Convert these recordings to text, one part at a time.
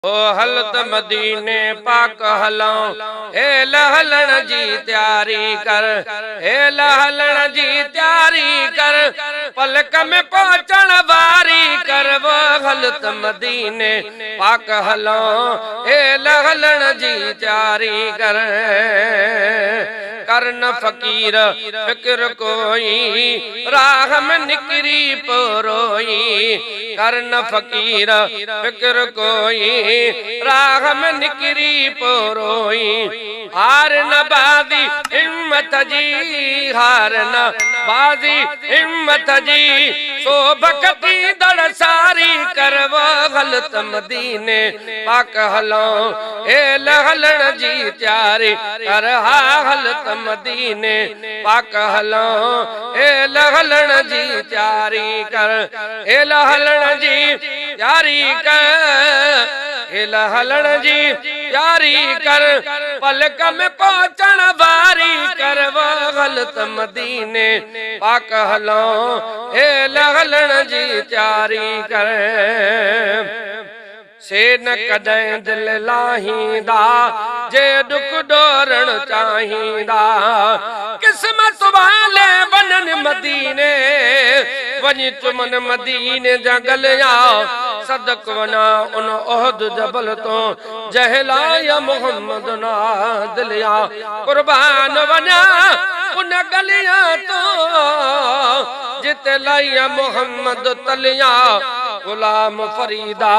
ओ हलत मदीने पाक हलां, ए लहलन जी तैयारी कर, ए लहलन जी तैयारी कर, पलक में पहुंचण वारी कर। वो हलत मदीने पाक हलां, ए लहलन जी तैयारी कर। करन फकीर फिक्र कोई, राह में निकरी परोई। करन फकीर फिक्र कोई, राह में निकरी परोई। हार न बाजी हिम्मत जी, हार न बाजी हिम्मत जी, सो भक्ति दड़ सारी कर। वो गलत मदीने पाक हलां, ए लहलन जी तैयारी कर। हा हलत मदीने पाक हलां, ए लहलन जी तैयारी कर। ए लहलन जी तैयारी कर, ए लहलन जी तैयारी कर, पलक में पहुंचण वारी कर। वो गलत मदीने पाक हलां, ए लहलन जी तैयारी कर। से न कदें दिल लाहींदा, जे दुख डोरण चाहींदा। किस्मत वाले बनन मदीने, वञी चुमन मदीने जा गलिया। सदक वना उन ओहद जबल तो, जहलाया मोहम्मद ना दिलिया। कुर्बान वना उन गलिया तो, जिते लाया मोहम्मद तलिया। गुलाम फरीदा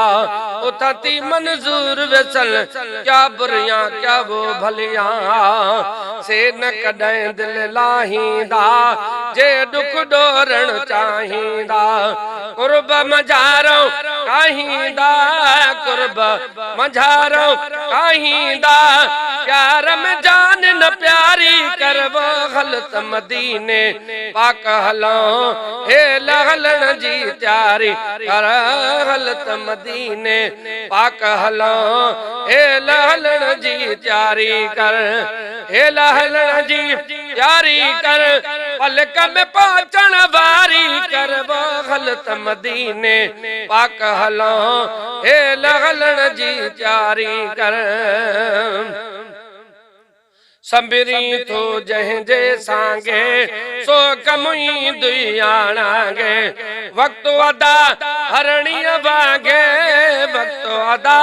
उथती मंजूर वसल, क्या बुरियां क्या वो भलियां। से न कदें दिल लाहींदा, जे दुख डोरण चाहींदा। कुर्ब मझारो काहींदा, कुर्ब मझारो काहींदा। प्यार में जान न प्यारी कर। वो गलत मदीने पाक हलां, ए लहलन जी तैयारी कर। गलत मदीने पाक हलां, ए लहलन जी तैयारी कर। ए लहलन जी तैयारी कर, पलक में पहुंचण वारी कर। वो गलत मदीने पाक हलां, ए लहलन जी तैयारी कर। संबरी तो जंहिंजे सांगे, सो कमुई दुयाणांगे। वक्त अदा हरणीय वांगे, वक्त अदा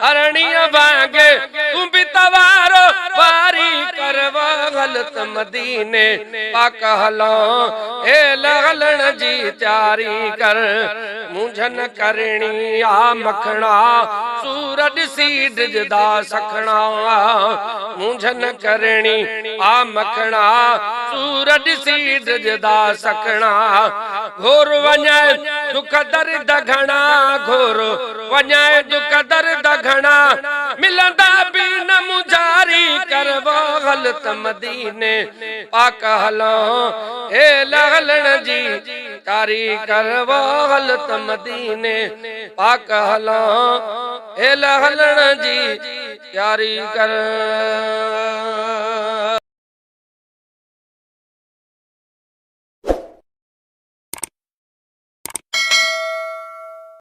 हरणीय वांगे। तू भी तवारो वारी कर। वो गलत मदीने पाक हलां, ए लहलन जी तैयारी कर। मुझन करणी आ मखणा, सूरज सी डिजदा सखणा। मुझन करणी आ मखणा, सूरज सी डिजदा सखणा। घोर वञाए दुख दर्द घणा, घोर वञाए दुख दर्द घणा। मिलंदा भी न मुझारी कर। वो गलत मदीने पाक हलां, ए लहलन जी तैयारी कर। वो गलत मदीने पाक हलां, ए लहलन जी तैयारी कर।